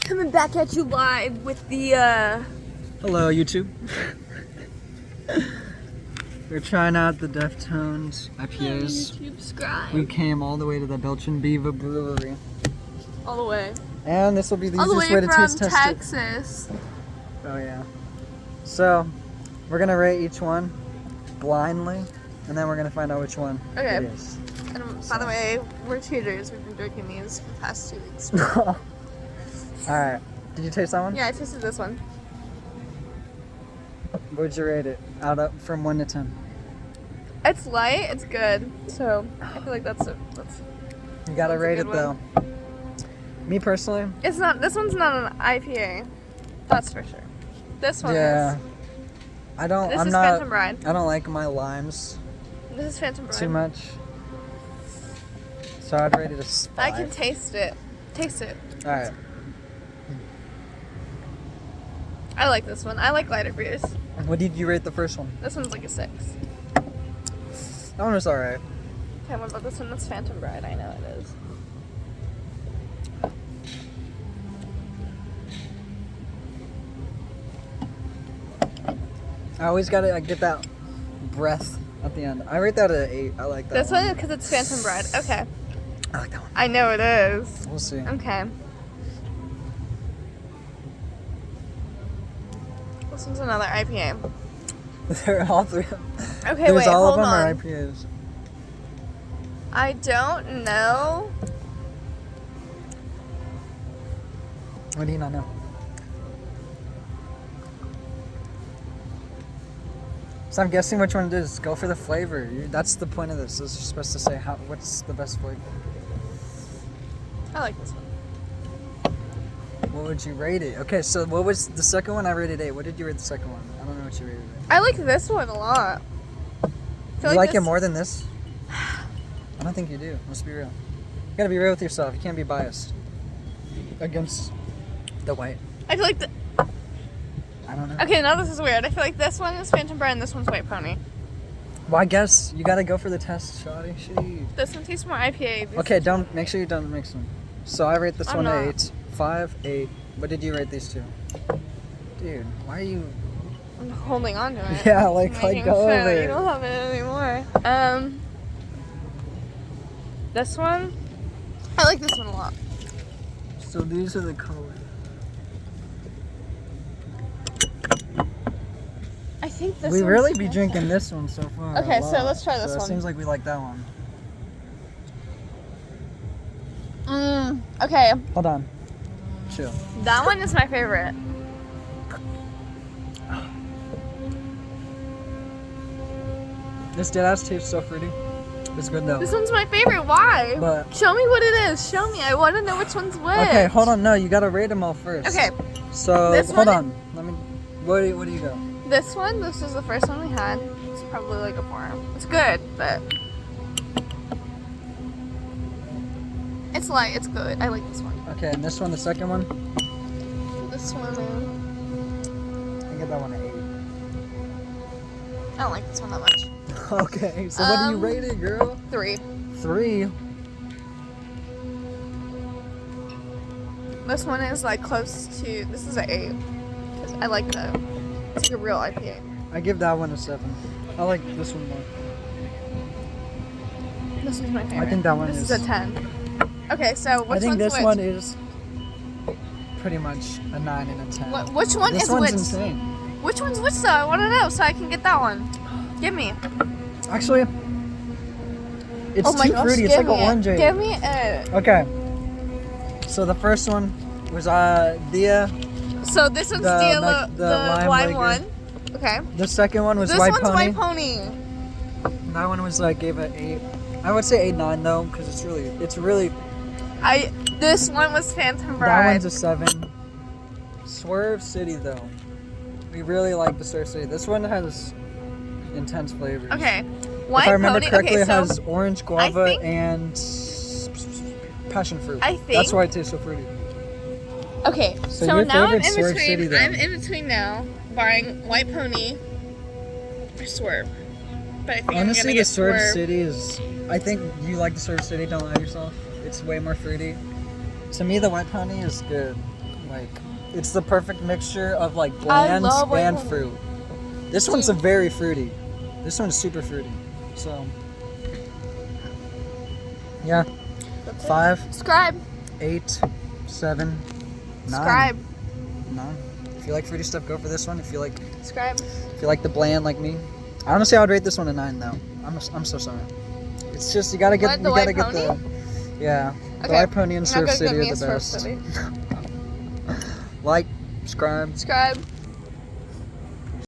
Coming back at you live with the Hello, YouTube. We're trying out the Deftones IPAs. YouTube subscribe. We came all the way to the Belching Beaver Brewery. All the way. And this will be the All the easiest way way to from taste test it. Texas. Oh yeah. So, we're gonna rate each one blindly, and then we're gonna find out which one Okay. it is. And by the way, we're cheaters. We've been drinking these for the past 2 weeks. Alright. Did you taste that one? Yeah, I tasted this one. What would you rate it from 1 to 10? It's light. It's good. So I feel like that's. You gotta That's a rate good it though. Me personally? It's not. This one's not an IPA. That's for sure. This one Yeah. is. I'm is not. Phantom Bride. I don't like my limes This is Phantom Bride. too much. So I'd rate it a 5. I can taste it. Taste it. Alright. I like this one. I like lighter beers. What did you rate the first one? This one's like a 6. That one was alright. Okay, what about this one? That's Phantom Bride. I know it is. I always gotta get that breath at the end. I rate that at 8. I like that This one because it's Phantom Bride. Okay. I like that one. I know it is. We'll see. Okay. This one's another IPA. They're all three. Okay, There's wait, all hold of them on. are IPAs. I don't know. What do you not know? So I'm guessing which one it is. Go for the flavor. That's the point of this. Is you're supposed to say what's the best flavor. I like this one. What would you rate it? Okay, so what was the second one? I rated 8. What did you rate the second one? I don't know what you rated it. I like this one a lot. You like it more than this? I don't think you do. Let's be real. You gotta be real with yourself. You can't be biased against the white. I feel like I don't know. okay, now this is weird. I feel like this one is Phantom Bride and this one's White Pony. Well, I guess you gotta go for the test, shawty. Sheesh. This one tastes more IPA. Okay, don't make sure you don't mix them. So I rate this I'm one not. 8, 5, 8. What did you rate these two? Dude, why are you? I'm holding on to it. Yeah, like let Making go sure of that it. You don't have it anymore. This one, I like this one a lot. So these are the colors. I think this. We one's really be Phantom. drinking this one so far. Okay, a so lot. let's try this So one. It seems like we like that one. Okay, Hold on. Chill. that one is my favorite. This deadass tastes so fruity. It's good though. This one's my favorite. Why? But- Show me what it is. Show me. I want to know which one's which. Okay, hold on. No, you gotta rate them all first. Okay, So This hold one- on. Let me. What do you go? this one. This is the first one we had. It's probably like a 4. It's good, but it's light. It's good. I like this one. Okay, and this one, the second one. This one. I get that one at I don't like this one that much. 8. Okay, so what do you rate it, girl? 3. 3. This one is like close to. This is an 8. 'Cause I like the. It's like a real IPA. I give that one a 7. I like this one more. This is my favorite. I think that one this is- is a 10. Okay, so which I think one's this which? one is pretty much a 9 and a 10. Which one This is one's which? insane. Which one's which though? I want to know so I can get that one. Give me. Actually, it's Oh my too gosh, fruity. It's give like me an orange. it. Give me it. Okay. So the first one was Dia. So this one's The the lime lime liquor. one. Okay. The second one was This White one's Pony. White Pony. That one was gave it 8. I would say 8-9 though, because it's really. This one was Phantom That Bride. one's a 7. Swerve City though. We really like the Swerve City. This one has intense flavors. Okay. White If I remember Pony. correctly, Okay, it so has orange guava think- and passion fruit. I think- That's why it tastes so fruity. okay. So So your now I'm in favorite's Swerve City, between. then? I'm in between now, barring White Pony or Swerve. But I think I'm Honestly, gonna the get Swerve City is. I think you like the Swerve City. Don't lie to yourself. It's way more fruity. To me, the White Pony is good. Like, it's the perfect mixture of like bland love white and pony. fruit. This one's a very fruity. This one's super fruity. So, yeah. That's it. 5, Subscribe. 8, 7, 9. Subscribe. 9. If you like fruity stuff, go for this one. If you like the bland like me, honestly, I would rate this one a 9 though. I'm so sorry. It's just you gotta get What, the you white gotta get pony? the yeah. The Okay. White Pony and I'm Surf not gonna City give are me a the Surf best. City. Like, subscribe. Subscribe.